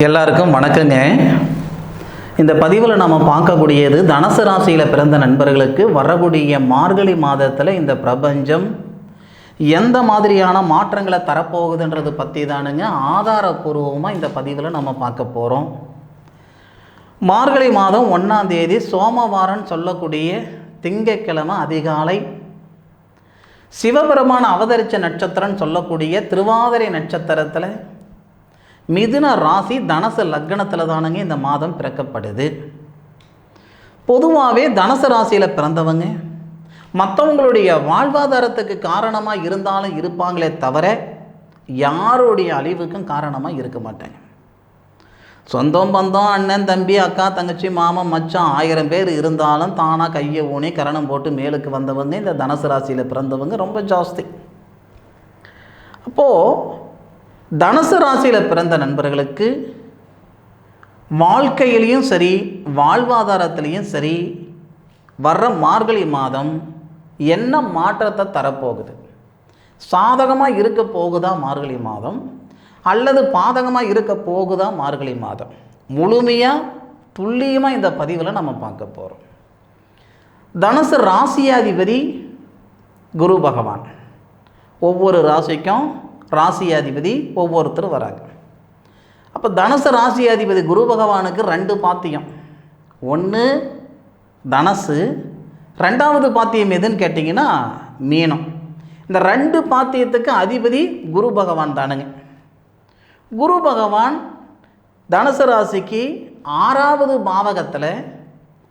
எல்லாருக்கும் வணக்கங்க. இந்த பதிவில் நம்ம பார்க்கக்கூடியது தனுசு ராசியில் பிறந்த நண்பர்களுக்கு வரக்கூடிய மார்கழி மாதத்தில் இந்த பிரபஞ்சம் எந்த மாதிரியான மாற்றங்களை தரப்போகுதுன்றது பற்றி தானுங்க ஆதாரபூர்வமாக இந்த பதிவில் நம்ம பார்க்க போகிறோம். மார்கழி மாதம் 1ஆம் தேதி சோமவாரம் சொல்லக்கூடிய திங்கட்கிழமை அதிகாலை சிவபெருமான அவதரித்த நட்சத்திரம் சொல்லக்கூடிய திருவாதிரை நட்சத்திரத்தில் மிதுன ராசி தனுசு லக்னத்தில் தானுங்க இந்த மாதம் பிறக்கப்படுது. பொதுவாகவே தனுசு ராசியில் பிறந்தவங்க மற்றவங்களுடைய வாழ்வாதாரத்துக்கு காரணமாக இருந்தாலும் இருப்பாங்களே தவிர யாருடைய அழிவுக்கும் காரணமாக இருக்க மாட்டாங்க. சொந்தம் பந்தம் அண்ணன் தம்பி அக்கா தங்கச்சி மாமன் மச்சான் 1000 பேர் இருந்தாலும் தானாக கையை ஊனி கரணம் போட்டு மேலுக்கு வந்தவங்க இந்த தனுசு ராசியில் பிறந்தவங்க ரொம்ப ஜாஸ்தி. அப்போது தனுசு ராசியில் பிறந்த நண்பர்களுக்கு வாழ்க்கையிலையும் சரி வாழ்வாதாரத்திலையும் சரி வர்ற மார்கழி மாதம் என்ன மாற்றத்தை தரப்போகுது? சாதகமாக இருக்க போகுதா மார்கழி மாதம் அல்லது பாதகமாக இருக்க போகுதா மார்கழி மாதம்? முழுமையாக துல்லியமாக இந்த பதிவில் நம்ம பார்க்க போகிறோம். தனுசு ராசியாதிபதி குரு பகவான். ஒவ்வொரு ராசிக்கும் ராசியாதிபதி ஒவ்வொருத்தரும் வராங்க. அப்போ தனுசு ராசியாதிபதி குரு பகவானுக்கு 2 பாத்தியம். ஒன்று தனுசு, 2வது பாத்தியம் எதுன்னு கேட்டிங்கன்னா மீனம். இந்த 2 பாத்தியத்துக்கு அதிபதி குரு பகவான் தானுங்க. குரு பகவான் தனுசு ராசிக்கு 6வது பாவகத்தில்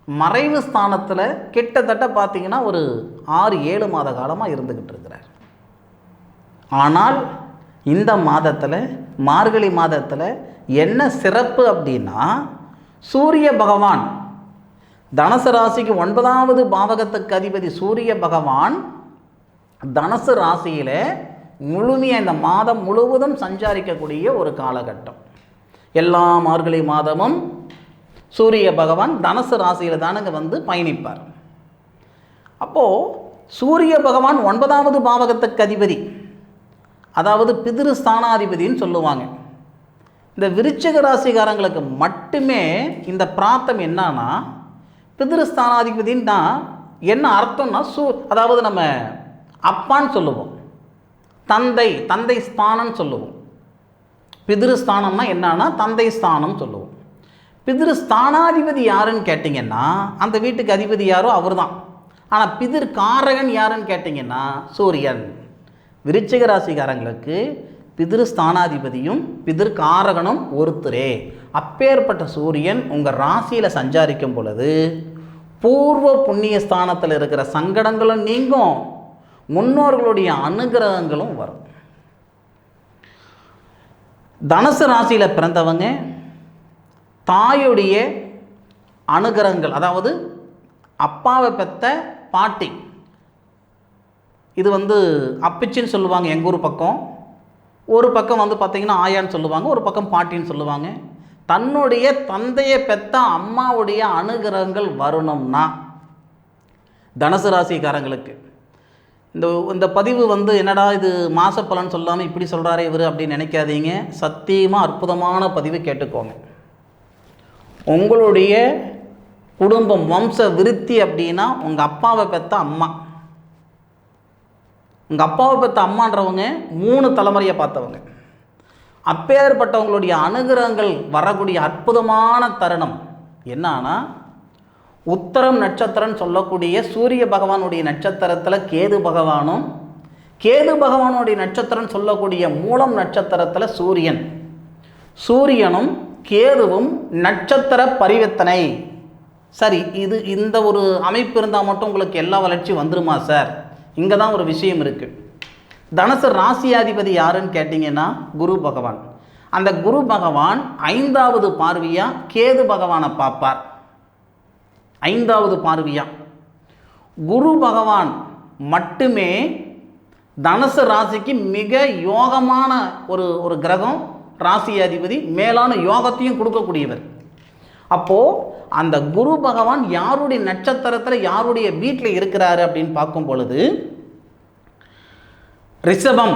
மறைவு ஸ்தானத்தில் கிட்டத்தட்ட பார்த்திங்கன்னா ஒரு 6-7 மாத காலமாக இருந்துக்கிட்டு இருக்கிறார். ஆனால் இந்த மாதத்தில் மார்கழி மாதத்தில் என்ன சிறப்பு அப்படின்னா, சூரிய பகவான் தனுசு ராசிக்கு 9வது பாவகத்துக்கு அதிபதி சூரிய பகவான் தனுசு ராசியில் முழுமையாக இந்த மாதம் முழுவதும் சஞ்சாரிக்கக்கூடிய ஒரு காலகட்டம். எல்லா மார்கழி மாதமும் சூரிய பகவான் தனுசு ராசியில் தானுங்க வந்து பயணிப்பார். அப்போது சூரிய பகவான் 9வது பாவகத்துக்கு அதிபதி, அதாவது பிதிரு ஸ்தானாதிபதின்னு சொல்லுவாங்க. இந்த விருச்சிக ராசிக்காரங்களுக்கு மட்டுமே இந்த பிராத்தம் என்னன்னா, பிதிரு ஸ்தானாதிபதின்னா என்ன அர்த்தம்னா அதாவது நம்ம அப்பான்னு சொல்லுவோம், தந்தை ஸ்தானம்னு சொல்லுவோம். பிதிரு ஸ்தானம்னா என்னன்னா தந்தை ஸ்தானம் சொல்லுவோம். பிதிரு ஸ்தானாதிபதி யாருன்னு கேட்டிங்கன்னா அந்த வீட்டுக்கு அதிபதி யாரோ அவர் தான். ஆனால் பிதிர் காரகன் யாருன்னு கேட்டிங்கன்னா சூரியன். விருச்சிக ராசிக்காரங்களுக்கு பிதிரு ஸ்தானாதிபதியும் பிதிர் காரகனும் ஒருத்தரே. அப்பேற்பட்ட சூரியன் உங்கள் ராசியில் சஞ்சாரிக்கும் பொழுது பூர்வ புண்ணிய ஸ்தானத்தில் இருக்கிற சங்கடங்களும் நீங்கும், முன்னோர்களுடைய அனுகிரகங்களும் வரும். தனுசு ராசியில் பிறந்தவங்க தாயுடைய அனுகிரகங்கள், அதாவது அப்பாவை பெற்ற பாட்டி, இது வந்து அப்பிச்சின்னு சொல்லுவாங்க எங்கள் ஊர் பக்கம். ஒரு பக்கம் வந்து பார்த்திங்கன்னா ஆயான்னு சொல்லுவாங்க, ஒரு பக்கம் பாட்டின்னு சொல்லுவாங்க. தன்னுடைய தந்தையை பெற்ற அம்மாவுடைய அனுகிரகங்கள் வரணும்னா தனுசு ராசிக்காரங்களுக்கு இந்த பதிவு வந்து என்னடா இது மாசப்பலன் சொல்லாமல் இப்படி சொல்கிறாரே இவர் அப்படின்னு நினைக்காதீங்க. சத்தியமாக அற்புதமான பதிவு கேட்டுக்கோங்க. உங்களுடைய குடும்பம் வம்ச விருத்தி அப்படின்னா உங்கள் அப்பாவை பெற்ற அம்மா, உங்கள் அப்பாவை பெற்ற அம்மான்றவங்க 3 தலைமுறையை பார்த்தவங்க. அப்பேற்பட்டவங்களுடைய அனுகிரகங்கள் வரக்கூடிய அற்புதமான தருணம் என்னன்னா, உத்தரம் நட்சத்திரம் சொல்லக்கூடிய சூரிய பகவானுடைய நட்சத்திரத்தில் கேது பகவானும், கேது பகவானுடைய நட்சத்திரம் சொல்லக்கூடிய மூலம் நட்சத்திரத்தில் சூரியனும் கேதுவும் நட்சத்திர பரிவர்த்தனை. சரி, இந்த ஒரு அமைப்பு இருந்தால் மட்டும் உங்களுக்கு எல்லா வளர்ச்சியும் வந்துருமா சார்? இங்கே தான் ஒரு விஷயம் இருக்குது. தனுசு ராசியாதிபதி யாருன்னு கேட்டிங்கன்னா குரு பகவான். அந்த குரு பகவான் 5வது பார்வையாக கேது பகவானை பார்ப்பார். 5வது பார்வையாக குரு பகவான் மட்டுமே தனுசு ராசிக்கு மிக யோகமான ஒரு கிரகம், ராசியாதிபதி, மேலான யோகத்தையும் கொடுக்கக்கூடியவர். அப்போது அந்த குரு பகவான் யாருடைய நட்சத்திரத்தில் யாருடைய வீட்டில் இருக்கிறாரு அப்படின்னு பார்க்கும் பொழுது ரிஷபம்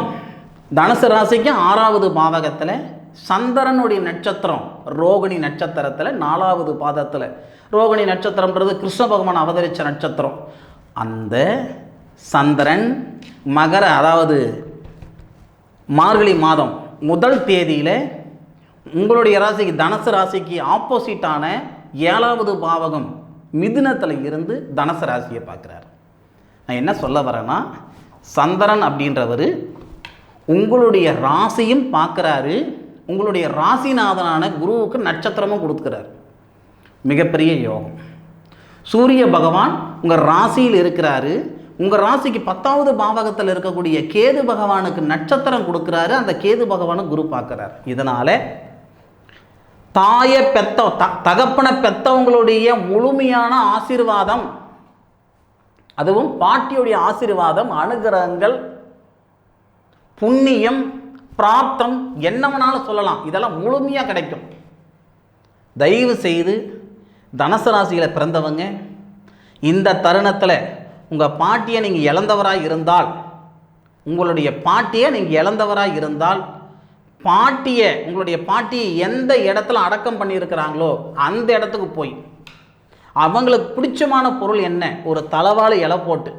தனுசு ராசிக்கு 6வது பாவகத்தில் சந்திரனுடைய நட்சத்திரம் ரோகிணி நட்சத்திரத்தில் 4வது பாதத்தில். ரோகிணி நட்சத்திரம்ன்றது கிருஷ்ண பகவான் அவதரித்த நட்சத்திரம். அந்த சந்திரன் மகர, அதாவது மார்கழி மாதம் 1 தேதியில் உங்களுடைய ராசிக்கு, தனுசு ராசிக்கு ஆப்போசிட்டான 7வது பாவகம் மிதுனத்தில் இருந்து தனுசு ராசியை பார்க்குறார். நான் என்ன சொல்ல வரேன்னா, சந்திரன் அப்படின்றவர் உங்களுடைய ராசியும் பார்க்குறாரு, உங்களுடைய ராசிநாதனான குருவுக்கு நட்சத்திரமும் கொடுக்குறார். மிகப்பெரிய யோகம். சூரிய பகவான் உங்கள் ராசியில் இருக்கிறாரு, உங்கள் ராசிக்கு 10வது பாவகத்தில் இருக்கக்கூடிய கேது பகவானுக்கு நட்சத்திரம் கொடுக்குறாரு, அந்த கேது பகவானை குரு பார்க்குறாரு. இதனால் தாயை தகப்பனை பெற்றவங்களுடைய முழுமையான ஆசீர்வாதம், அதுவும் பாட்டியுடைய ஆசீர்வாதம், அனுகிரகங்கள், புண்ணியம், பிராப்தம், என்ன வேணாலும் சொல்லலாம், இதெல்லாம் முழுமையாக கிடைக்கும். தயவு செய்து தனுசு ராசியில் பிறந்தவங்க இந்த தருணத்தில் உங்கள் பாட்டியை நீங்கள் இழந்தவராக இருந்தால், உங்களுடைய பாட்டியை நீங்கள் இழந்தவராக இருந்தால், உங்களுடைய பாட்டியை எந்த இடத்துல அடக்கம் பண்ணியிருக்கிறாங்களோ அந்த இடத்துக்கு போய் அவங்களுக்கு பிடிச்சமான பொருள் என்ன, ஒரு தலவாழை இலை போட்டு,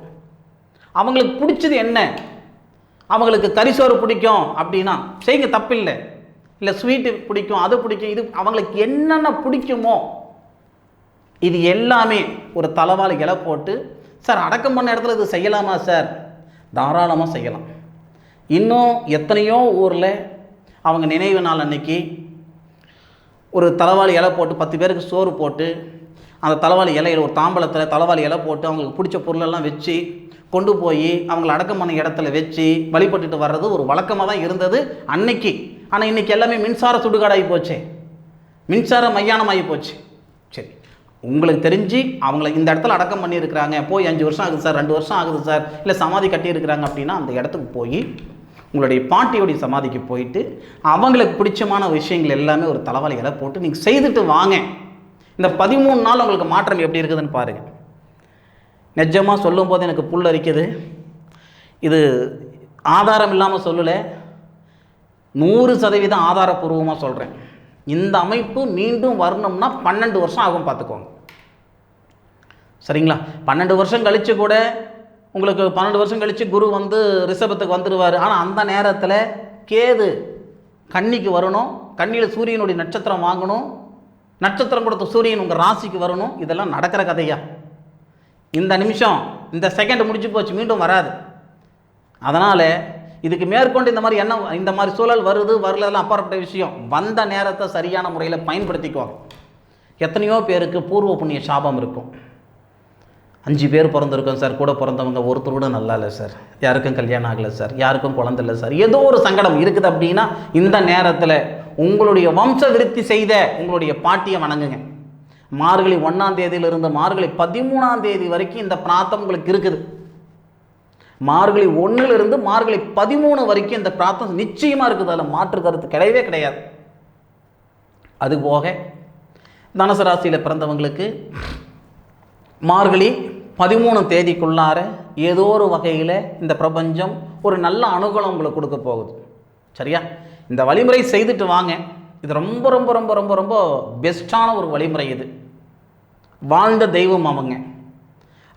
அவங்களுக்கு பிடிச்சது என்ன, அவங்களுக்கு கரிசோறு பிடிக்கும் அப்படின்னா செய்யுங்க, தப்பில்லை. இல்லை ஸ்வீட்டு பிடிக்கும், அது பிடிக்கும், இது அவங்களுக்கு என்னென்ன பிடிக்குமோ இது எல்லாமே ஒரு தலவாழை இலை போட்டு, சார் அடக்கம் பண்ண இடத்துல இது செய்யலாமா சார்? தாராளமாக செய்யலாம். இன்னும் எத்தனையோ ஊரில் அவங்க நினைவு நாள் அன்னைக்கு ஒரு தலவாழை இலை போட்டு 10 பேருக்கு சோறு போட்டு, அந்த தலவாழை இலையில் ஒரு தாம்பலத்தில் தலவாழை இலை போட்டு அவங்களுக்கு பிடிச்ச பொருளெல்லாம் வச்சு கொண்டு போய் அவங்களை அடக்கம் பண்ண இடத்துல வச்சு வழிபட்டுட்டு வர்றது ஒரு வழக்கமாக தான் இருந்தது அன்னைக்கு. ஆனால் இன்றைக்கி எல்லாமே மின்சார சுடுகாடாகி போச்சு, மின்சார மையானமாகி போச்சு. சரி, உங்களுக்கு தெரிஞ்சு அவங்கள இந்த இடத்துல அடக்கம் பண்ணியிருக்கிறாங்க, போய் 5 வருஷம் ஆகுது சார், 2 வருஷம் ஆகுது சார், இல்லை சமாதி கட்டியிருக்கிறாங்க அப்படின்னா அந்த இடத்துக்கு போய் உங்களுடைய பாட்டியோடைய சமாதிக்கு போயிட்டு அவங்களுக்கு பிடிச்சமான விஷயங்கள் எல்லாமே ஒரு தலவாழை இலை போட்டு நீங்கள் செய்துட்டு வாங்க. இந்த 13 நாள் உங்களுக்கு மாற்றம் எப்படி இருக்குதுன்னு பாருங்கள். நிஜமாக சொல்லும்போது எனக்கு புல் அரிக்குது. இது ஆதாரம் இல்லாமல் சொல்லலை, 100% ஆதாரப்பூர்வமாக சொல்கிறேன். இந்த அமைப்பு மீண்டும் வரணும்னா 12 வருஷம் ஆகும், பார்த்துக்கோங்க. சரிங்களா? 12 வருஷம் கழித்து கூட உங்களுக்கு 12 வருஷம் கழித்து குரு வந்து ரிஷபத்துக்கு வந்துடுவார். ஆனால் அந்த நேரத்தில் கேது கன்னிக்கு வரணும், கன்னியில் சூரியனுடைய நட்சத்திரம் வாங்கணும், நட்சத்திரம் கொடுத்த சூரியன் உங்கள் ராசிக்கு வரணும். இதெல்லாம் நடக்கிற கதையா? இந்த நிமிஷம் இந்த செகண்ட் முடிச்சு போச்சு, மீண்டும் வராது. அதனால் இதுக்கு மேற்கொண்டு இந்த மாதிரி சூழல் வருது வரலாம் அப்பாற்பட்ட விஷயம். வந்த நேரத்தை சரியான முறையில் பயன்படுத்திக்குவாங்க. எத்தனையோ பேருக்கு பூர்வ புண்ணிய சாபம் இருக்கும். 5 பேர் பிறந்திருக்கோம் சார், கூட பிறந்தவங்க ஒருத்தரோட நல்லா இல்லை சார், யாருக்கும் கல்யாணம் ஆகலை சார், யாருக்கும் குழந்தை இல்லை சார், ஏதோ ஒரு சங்கடம் இருக்குது அப்படின்னா இந்த நேரத்தில் உங்களுடைய வம்ச விருத்தி செய்த உங்களுடைய பாட்டியை வணங்குங்க. மார்கழி 1ஆம் தேதியிலிருந்து மார்கழி 13ஆம் தேதி வரைக்கும் இந்த பிரார்த்தம் உங்களுக்கு இருக்குது. மார்கழி 1லிருந்து மார்கழி 13 வரைக்கும் இந்த பிரார்த்தம் நிச்சயமாக இருக்குது, அதில் மாற்று கருத்து கிடையவே கிடையாது. அதுபோக தனுசு ராசியில் பிறந்தவங்களுக்கு மார்கழி 13 தேதிக்குள்ளார ஏதோ ஒரு வகையில் இந்த பிரபஞ்சம் ஒரு நல்ல அனுகூலம் உங்களுக்கு கொடுக்க போகுது. சரியா? இந்த வழிமுறை செய்துட்டு வாங்க. இது ரொம்ப ரொம்ப ரொம்ப ரொம்ப ரொம்ப பெஸ்ட்டான ஒரு வழிமுறை. இது வாழ்ந்த தெய்வம் அவங்க.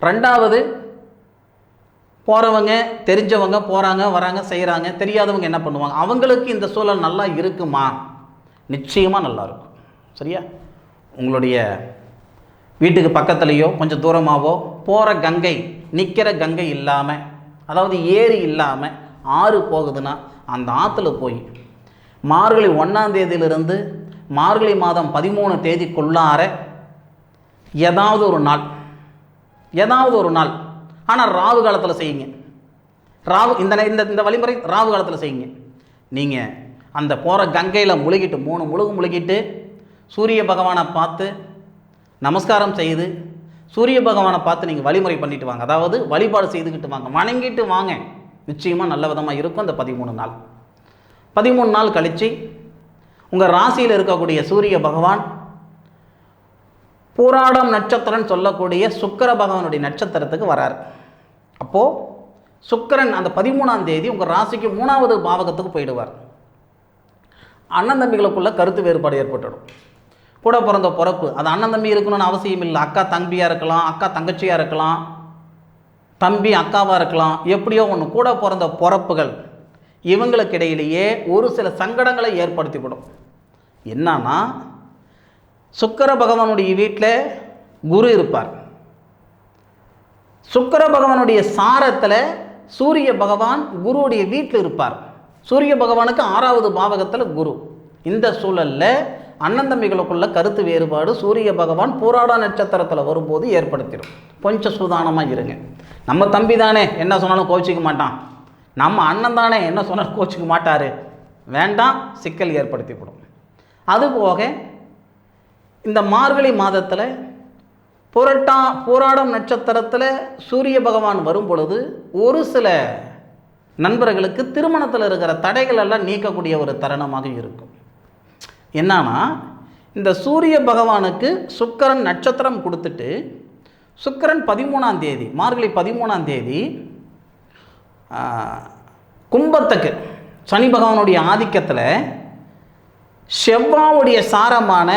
2வது, போகிறவங்க தெரிஞ்சவங்க போகிறாங்க வராங்க செய்கிறாங்க, தெரியாதவங்க என்ன பண்ணுவாங்க, அவங்களுக்கு இந்த சூழல் நல்லா இருக்குமா? நிச்சயமாக நல்லா இருக்கும். சரியா? உங்களுடைய வீட்டுக்கு பக்கத்துலேயோ கொஞ்சம் தூரமாகவோ போகிற கங்கை, நிற்கிற கங்கை இல்லாமல், அதாவது ஏரி இல்லாமல் ஆறு போகுதுன்னா அந்த ஆற்றுல போய் மார்கழி 1ஆம் தேதியிலிருந்து மார்கழி மாதம் 13 தேதிக்குள்ளார ஏதாவது ஒரு நாள், ஆனால் ராவு காலத்தில் செய்யுங்க. இந்த வழிமுறை ராவு காலத்தில் செய்யுங்க. நீங்கள் அந்த போகிற கங்கையில் முழுகிட்டு 3 முழுகு முழுகிட்டு சூரிய பகவானை பார்த்து நமஸ்காரம் செய்து சூரிய பகவானை பார்த்து நீங்கள் வழிமுறை பண்ணிட்டு வாங்க. அதாவது வழிபாடு செய்துக்கிட்டு வாங்க, வணங்கிட்டு வாங்க. நிச்சயமாக நல்ல விதமாக இருக்கும். அந்த 13 நாள் கழித்து உங்கள் ராசியில் இருக்கக்கூடிய சூரிய பகவான் பூராடம் நட்சத்திரம்னு சொல்லக்கூடிய சுக்கிர பகவானுடைய நட்சத்திரத்துக்கு வரார். அப்போது சுக்கிரன் அந்த 13ஆம் தேதி உங்கள் ராசிக்கு 3வது பாவகத்துக்கு போயிடுவார். அண்ணன் தம்பிகளுக்குள்ள கருத்து வேறுபாடு ஏற்பட்டுடும். கூட பிறந்த பிறப்பு அது அண்ணன் தம்பி இருக்கணும்னு அவசியம் இல்லை. அக்கா தம்பியாக இருக்கலாம், அக்கா தங்கச்சியாக இருக்கலாம், தம்பி அக்காவாக இருக்கலாம், எப்படியோ ஒன்று. கூட பிறந்த பிறப்புகள் இவங்களுக்கு இடையிலேயே ஒரு சில சங்கடங்களை ஏற்படுத்திவிடும். என்னன்னா, சுக்கிர பகவானுடைய வீட்டில் குரு இருப்பார். சுக்கிர பகவானுடைய சாரத்தில் சூரிய பகவான் குருவுடைய வீட்டில் இருப்பார். சூரிய பகவானுக்கு 6வது பாவகத்தில் குரு. இந்த சூழலில் அண்ணன் தம்பிகளுக்குள்ள கருத்து வேறுபாடு சூரிய பகவான் பூராட நட்சத்திரத்தில் வரும்போது ஏற்படுத்திடும். கொஞ்சம் சூதானமாக இருங்க. நம்ம தம்பி தானே, என்ன சொன்னாலும் கோச்சிக்க மாட்டான். நம்ம அண்ணன் தானே, என்ன சொன்னாலும் கோச்சிக்க மாட்டார். வேண்டாம், சிக்கல் ஏற்படுத்திவிடும். அதுபோக இந்த மார்கழி மாதத்தில் பூராடம் நட்சத்திரத்தில் சூரிய பகவான் வரும் பொழுது ஒரு சில நண்பர்களுக்கு திருமணத்தில் இருக்கிற தடைகள் எல்லாம் நீக்கக்கூடிய ஒரு தருணமாக இருக்கும். என்னன்னா, இந்த சூரிய பகவானுக்கு சுக்கிரன் நட்சத்திரம் கொடுத்துட்டு சுக்கிரன் 13ஆம் தேதி, மார்கழி 13ஆம் தேதி கும்பத்துக்கு சனி பகவானுடைய ஆதிக்கத்தில் செவ்வாவுடைய சாரமான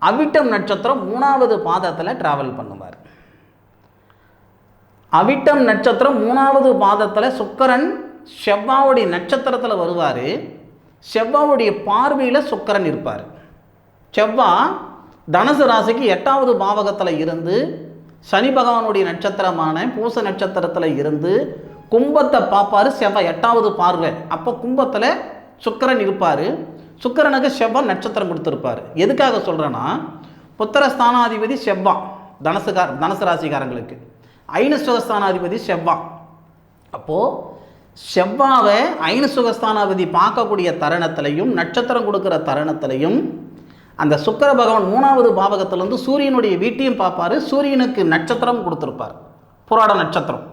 அவிட்டம் நட்சத்திரம் 3வது பாதத்தில் டிராவல் பண்ணுவார். அவிட்டம் நட்சத்திரம் 3வது பாதத்தில் சுக்கிரன் செவ்வாவுடைய நட்சத்திரத்தில் வருவார். செவ்வாவுடைய பார்வையில் சுக்கிரன் இருப்பார். செவ்வாய் தனுசு ராசிக்கு 8வது பாவகத்தில் இருந்து சனி பகவானுடைய நட்சத்திரமான பூச நட்சத்திரத்தில் இருந்து கும்பத்தை பார்ப்பார். செவ்வாய் 8வது பார்வை. அப்போ கும்பத்தில் சுக்கிரன் இருப்பார். சுக்கிரனுக்கு செவ்வாய் நட்சத்திரம் கொடுத்துருப்பார். எதுக்காக சொல்கிறேன்னா, புத்திரஸ்தானாதிபதி செவ்வாய் தனுசு ராசிக்காரங்களுக்கு, ஐன சுகஸ்தானாதிபதி செவ்வாய். அப்போது செவ்வாவை ஐன சுகஸ்தானாதிபதி பார்க்கக்கூடிய தருணத்திலையும் நட்சத்திரம் கொடுக்குற தருணத்திலையும் அந்த சுக்கிர பகவான் 3வது பாவகத்திலேருந்து சூரியனுடைய வீட்டையும் பார்ப்பார். சூரியனுக்கு நட்சத்திரம் கொடுத்துருப்பார், புராட நட்சத்திரம்.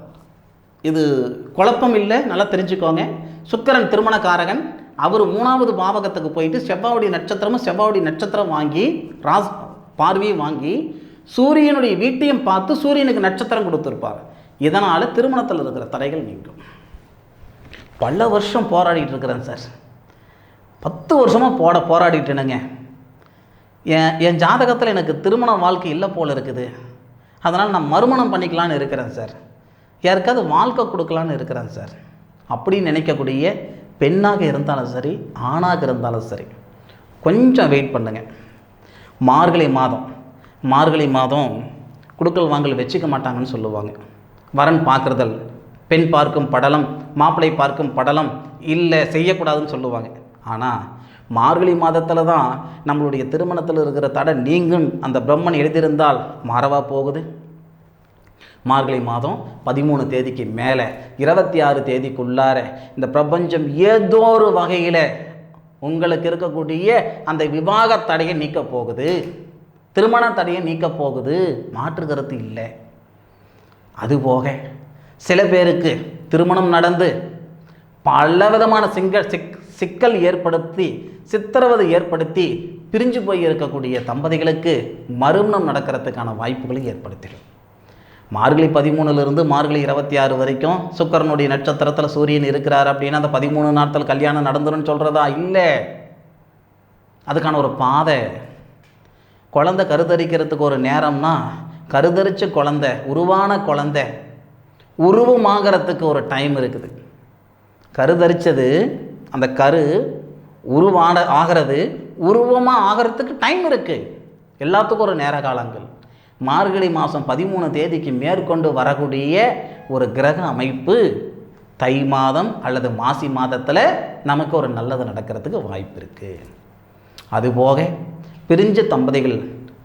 இது குழப்பம் இல்லை, நல்லா தெரிஞ்சுக்கோங்க. சுக்கிரன் திருமணக்காரகன். அவர் 3வது பாவகத்துக்கு போயிட்டு செவ்வாவுடைய நட்சத்திரம் வாங்கி பார்வையை வாங்கி சூரியனுடைய வீட்டையும் பார்த்து சூரியனுக்கு நட்சத்திரம் கொடுத்துருப்பார். இதனால் திருமணத்தில் இருக்கிற தடைகள் நீங்கும். பல வருஷம் போராடிட்டு இருக்கிறேன் சார், 10 வருஷமாக போராடிட்டுனுங்க. என் ஜாதகத்தில் எனக்கு திருமண வாழ்க்கை இல்லை போல் இருக்குது, அதனால் நான் மறுமணம் பண்ணிக்கலான்னு இருக்கிறேன் சார், யாருக்காவது வாழ்க்கை கொடுக்கலான்னு இருக்கிறேன் சார் அப்படின்னு நினைக்கக்கூடிய பெண்ணாக இருந்தாலும் சரி, ஆணாக இருந்தாலும் சரி, கொஞ்சம் வெயிட் பண்ணுங்க. மார்கழி மாதம் குடுக்கல் வாங்கல் வச்சுக்க மாட்டாங்கன்னு சொல்லுவாங்க. வரன் பார்க்குறதல், பெண் பார்க்கும் படலம், மாப்பிள்ளை பார்க்கும் படலம் இல்லை செய்யக்கூடாதுன்னு சொல்லுவாங்க. ஆனால் மார்கழி மாதத்தில் தான் நம்மளுடைய திருமணத்தில் இருக்கிற தடை நீங்கும் அந்த பிரம்மன் எழுதியிருந்தால் மாறவா போகுது? மார்கழி மாதம் 13 தேதிக்கு மேலே 26 தேதிக்குள்ளார இந்த பிரபஞ்சம் ஏதோ ஒரு வகையில் உங்களுக்கு இருக்கக்கூடிய அந்த விவாக தடையை நீக்க போகுது, திருமண தடையை நீக்க போகுது, மாற்று கருத்து இல்லை. அதுபோக சில பேருக்கு திருமணம் நடந்து பலவிதமான சிக்கல் ஏற்படுத்தி சித்திரவதை ஏற்படுத்தி பிரிஞ்சு போய் இருக்கக்கூடிய தம்பதிகளுக்கு மறுமணம் நடக்கிறதுக்கான வாய்ப்புகளை ஏற்படுத்திடும். மார்கழி 13லிருந்து மார்கழி 26 வரைக்கும் சுக்கிரனுடைய நட்சத்திரத்தில் சூரியன் இருக்கிறார் அப்படின்னா அந்த 13 நாட்கள் கல்யாணம் நடந்துருன்னு சொல்கிறதா? இல்லை, அதுக்கான ஒரு பாதை. குழந்தை கருத்தரிக்கிறதுக்கு ஒரு நேரம்னா கருதரிச்ச குழந்தை, உருவான குழந்தை உருவமாகறதுக்கு ஒரு டைம் இருக்குது. கருதரிச்சது அந்த கரு ஆகிறது, உருவமாக ஆகிறதுக்கு டைம் இருக்குது. எல்லாத்துக்கும் ஒரு நேர காலங்கள். மார்கழி மாதம் 13 தேதிக்கு மேற்கொண்டு வரக்கூடிய ஒரு கிரக அமைப்பு தை மாதம் அல்லது மாசி மாதத்தில் நமக்கு ஒரு நல்லது நடக்கிறதுக்கு வாய்ப்பு இருக்குது. அதுபோக பிரிஞ்ச தம்பதிகள்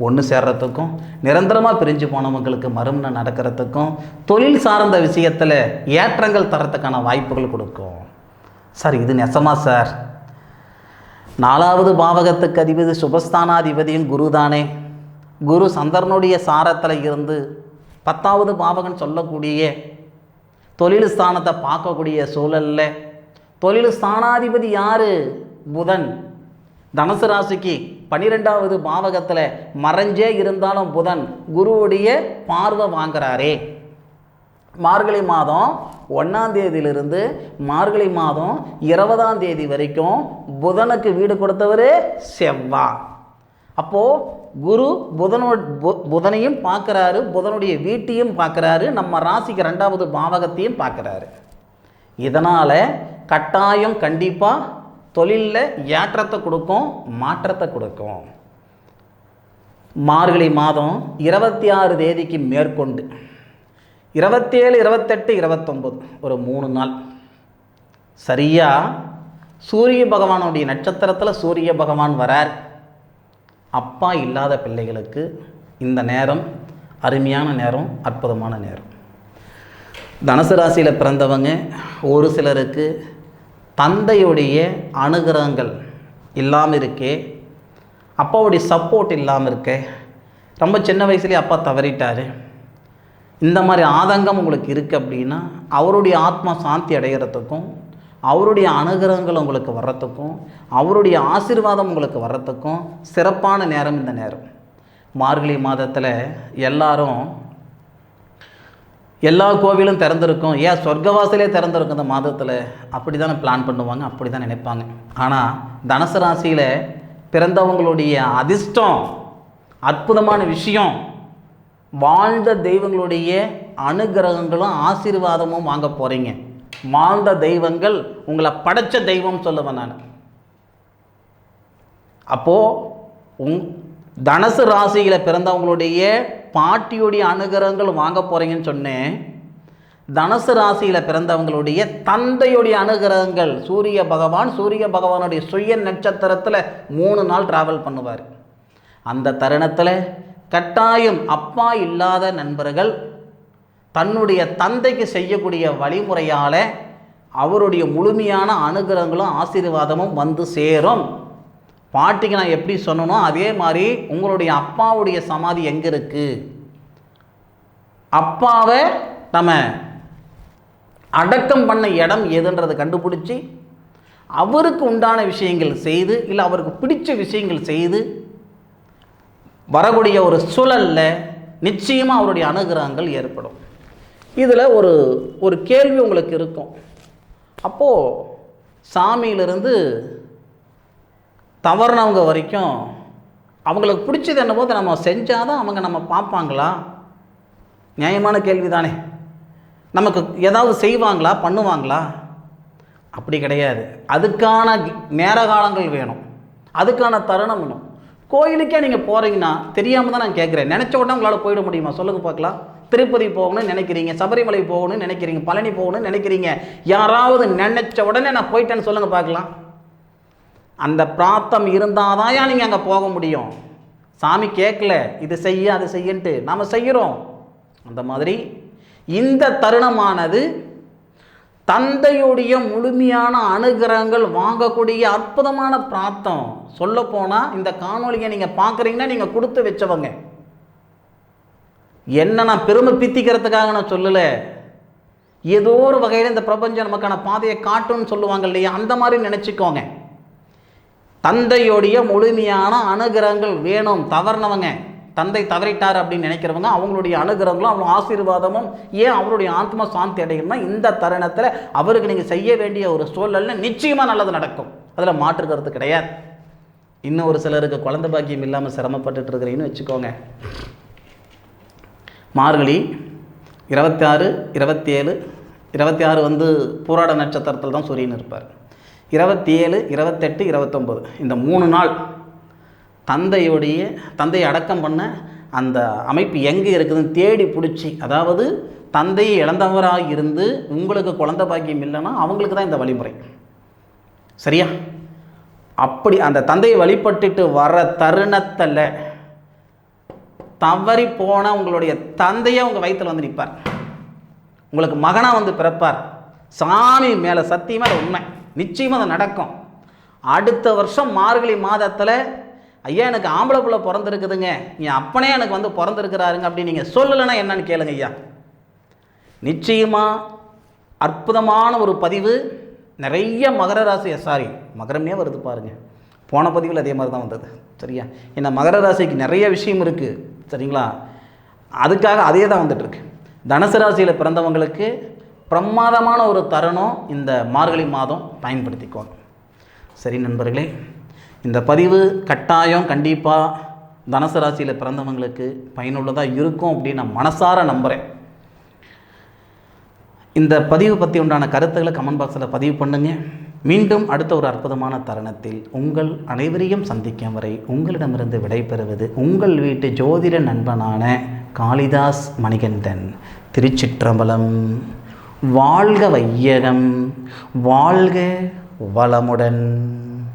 ஒன்று சேர்றதுக்கும், நிரந்தரமாக பிரிஞ்சு போனவங்களுக்கு மறுமணம் நடக்கிறதுக்கும், தொழில் சார்ந்த விஷயத்தில் ஏற்றங்கள் தரத்துக்கான வாய்ப்புகள் கொடுக்கும். சார் இது நெசமா சார்? 4வது பாவகத்துக்கு அதிபதி சுபஸ்தானாதிபதியும் குரு தானே. குரு சந்திரனுடைய சாரத்தில் இருந்து 10வது பாவகன் சொல்லக்கூடிய தொழில் ஸ்தானத்தை பார்க்கக்கூடிய சூழலில் தொழில் ஸ்தானாதிபதி யார்? புதன். தனுசு ராசிக்கு 12வது பாவகத்தில் மறைஞ்சே இருந்தாலும் புதன் குருவுடைய பார்வை வாங்குறாரே. மார்கழி மாதம் 1ஆம் தேதியிலிருந்து மார்கழி மாதம் 20ஆம் தேதி வரைக்கும் புதனுக்கு வீடு கொடுத்தவர் செவ்வாய். அப்போது குரு புதனையும் பார்க்குறாரு, புதனுடைய வீட்டையும் பார்க்குறாரு, நம்ம ராசிக்கு 2வது பாவகத்தையும் பார்க்குறாரு. இதனால் கட்டாயம் கண்டிப்பாக தொழிலில் ஏற்றத்தை கொடுக்கும், மாற்றத்தை கொடுக்கும். மார்கழி மாதம் 26 தேதிக்கு மேற்கொண்டு 27, 28, 29 ஒரு 3 நாள் சரியாக சூரிய பகவானுடைய நட்சத்திரத்தில் சூரிய பகவான் வரார். அப்பா இல்லாத பிள்ளைகளுக்கு இந்த நேரம் அருமையான நேரம், அற்புதமான நேரம். தனுசு ராசியில் பிறந்தவங்க ஒரு சிலருக்கு தந்தையுடைய அனுகிரகங்கள் இல்லாமல் இருக்கே, அப்பாவுடைய சப்போர்ட் இல்லாமல் இருக்கே, ரொம்ப சின்ன வயசுலேயே அப்பா தவறிட்டார், இந்த மாதிரி ஆதங்கம் உங்களுக்கு இருக்குது அப்படின்னா அவருடைய ஆத்மா சாந்தி அடைகிறதுக்கும், அவருடைய அனுகிரகங்கள் உங்களுக்கு வர்றதுக்கும், அவருடைய ஆசீர்வாதம் உங்களுக்கு வர்றதுக்கும் சிறப்பான நேரம் இந்த நேரம். மார்கழி மாதத்தில் எல்லா கோவிலும் திறந்திருக்கும், ஏன் சொர்க்கவாசலே திறந்திருக்கும் இந்த மாதத்தில், அப்படி தானே பிளான் பண்ணுவாங்க, அப்படி தான் நினைப்பாங்க. ஆனால் தனுசு ராசியில் பிறந்தவங்களுடைய அதிர்ஷ்டம், அற்புதமான விஷயம், வாழ்ந்த தெய்வங்களுடைய அனுகிரகங்களும் ஆசீர்வாதமும் வாங்க போகிறீங்க. வாழ்ந்த தெய்வங்கள் உங்களை படைச்ச தெய்வம் சொல்லுவேன் நான். அப்போது தனுசு ராசியில் பிறந்தவங்களுடைய பாட்டியுடைய அனுகிரகங்கள் வாங்க போகிறீங்கன்னு சொன்னேன். தனுசு ராசியில் பிறந்தவங்களுடைய தந்தையுடைய அனுகிரகங்கள், சூரிய பகவானுடைய சுய நட்சத்திரத்தில் 3 நாள் ட்ராவல் பண்ணுவார். அந்த தருணத்தில் கட்டாயம் அப்பா இல்லாத நண்பர்கள் தன்னுடைய தந்தைக்கு செய்யக்கூடிய வழிமுறையால் அவருடைய முழுமையான அனுகிரகங்களும் ஆசீர்வாதமும் வந்து சேரும். பாட்டிக்கு நான் எப்படி சொன்னனோ அதே மாதிரி உங்களுடைய அப்பாவுடைய சமாதி எங்கே இருக்குது, அப்பாவை நம்ம அடக்கம் பண்ண இடம் எதுன்றதை கண்டுபிடிச்சி அவருக்கு உண்டான விஷயங்கள் செய்து, இல்லை அவருக்கு பிடிச்ச விஷயங்கள் செய்து வரக்கூடிய ஒரு சூழலில் நிச்சயமாக அவருடைய அனுகிரகங்கள் ஏற்படும். இதில் ஒரு கேள்வி உங்களுக்கு இருக்கும். அப்போது சாமியிலிருந்து தவறுனவங்க வரைக்கும் அவங்களுக்கு பிடிச்சது என்னவோ அதை நம்ம செஞ்சால் தான் அவங்க நம்ம பார்ப்பாங்களா? நியாயமான கேள்வி தானே. நமக்கு ஏதாவது செய்வாங்களா, பண்ணுவாங்களா? அப்படி கிடையாது. அதுக்கான நேர காலங்கள் வேணும், அதுக்கான தருணம் வேணும். கோயிலுக்கே நீங்கள் போகிறீங்கன்னா தெரியாமல் தான் நான் கேட்குறேன், நினச்ச உடனே உங்களால் போயிட முடியுமா? சொல்லுங்கள் பார்க்கலாம். திருப்பதி போகணும்னு நினைக்கிறீங்க, சபரிமலை போகணும்னு நினைக்கிறீங்க, பழனி போகணும்னு நினைக்கிறீங்க, யாராவது நினச்ச உடனே நான் போயிட்டேன்னு சொல்லுங்கள் பார்க்கலாம். அந்த பிரார்த்தம் இருந்தால் தான் நீங்கள் அங்கே போக முடியும். சாமி கேட்கல இது செய்ய அது செய்யன்ட்டு நாம் செய்கிறோம். அந்த மாதிரி இந்த தருணமானது தந்தையுடைய முழுமையான அனுகிரகங்கள் வாங்கக்கூடிய அற்புதமான பிரார்த்தம். சொல்லப்போனால் இந்த காணொலியை நீங்கள் பார்க்குறீங்கன்னா நீங்கள் கொடுத்து வச்சவங்க. என்ன நான் பெருமை பித்திக்கிறதுக்காக நான் சொல்லலை, ஏதோ ஒரு வகையில் இந்த பிரபஞ்சம் நமக்கான பாதையை காட்டும்னு சொல்லுவாங்க இல்லையா, அந்த மாதிரி நினச்சிக்கோங்க. தந்தையுடைய முழுமையான அனுகிரகங்கள் வேணும். தவறுனவங்க, தந்தை தவறிட்டார் அப்படின்னு நினைக்கிறவங்க, அவங்களுடைய அனுகிரகங்களும் அவ்வளோ ஆசீர்வாதமும் ஏன் அவருடைய ஆத்மா சாந்தி அடையணும்னா இந்த தருணத்தில் அவருக்கு நீங்கள் செய்ய வேண்டிய ஒரு சூழலில் நிச்சயமாக நல்லது நடக்கும். அதில் மாற்றுக்கிறது கிடையாது. இன்னும் ஒரு சிலருக்கு குழந்தை பாக்கியம் இல்லாமல் சிரமப்பட்டுட்டு இருக்கிறீங்கன்னு வச்சுக்கோங்க. மார்கழி 26, 27, 26 பூராட நட்சத்திரத்தில் தான் சூரியன் இருப்பார். 27, 28, 29 இந்த 3 நாள் தந்தையை அடக்கம் பண்ண அந்த அமைப்பு எங்கே இருக்குதுன்னு தேடி பிடிச்சி, அதாவது தந்தையை இழந்தவராக இருந்து உங்களுக்கு குழந்தை பாக்கியம் இல்லைன்னா அவங்களுக்கு தான் இந்த வழிமுறை. சரியா? அப்படி அந்த தந்தையை வழிபட்டுட்டு வர தருணத்தில் தவறி போன உங்களுடைய தந்தையை உங்கள் வயிற்றில் வந்து நிற்பார், உங்களுக்கு மகனாக வந்து பிறப்பார். சாமி மேலே சத்தியமாக உண்மை, நிச்சயமாக அது நடக்கும். அடுத்த வருஷம் மார்கழி மாதத்தில் ஐயா எனக்கு ஆம்பளை பிள்ளை பிறந்திருக்குதுங்க, என் அப்பனே எனக்கு வந்து பிறந்திருக்கிறாருங்க அப்படின்னு நீங்கள் சொல்லலைன்னா என்னன்னு கேளுங்க ஐயா. நிச்சயமாக அற்புதமான ஒரு பதிவு. நிறைய மகர ராசி, மகரமே வருது பாருங்கள். போன பதிவில் அதே மாதிரி தான் வந்தது. சரியா? ஏன்னா மகர ராசிக்கு நிறைய விஷயம் இருக்குது. சரிங்களா? அதுக்காக அதே தான் வந்துட்டுருக்கு. தனுசு ராசியில் பிறந்தவங்களுக்கு பிரமாதமான ஒரு தருணம் இந்த மார்கழி மாதம், பயன்படுத்திக்கோங்க. சரி நண்பர்களே, இந்த பதிவு கட்டாயம் கண்டிப்பாக தனுசு ராசியில் பிறந்தவங்களுக்கு பயனுள்ளதாக இருக்கும் அப்படின்னு நான் மனசார நம்புகிறேன். இந்த பதிவு பற்றி உண்டான கருத்துக்களை கமெண்ட் பாக்ஸில் பதிவு பண்ணுங்கள். மீண்டும் அடுத்த ஒரு அற்புதமான தருணத்தில் உங்கள் அனைவரையும் சந்திக்கும் வரை உங்களிடமிருந்து விடைபெறுவது உங்கள் வீட்டு ஜோதிட நண்பனான காளிதாஸ் மணிகண்டன். திருச்சிற்றம்பலம். வாழ்க வையகம், வாழ்க வளமுடன்.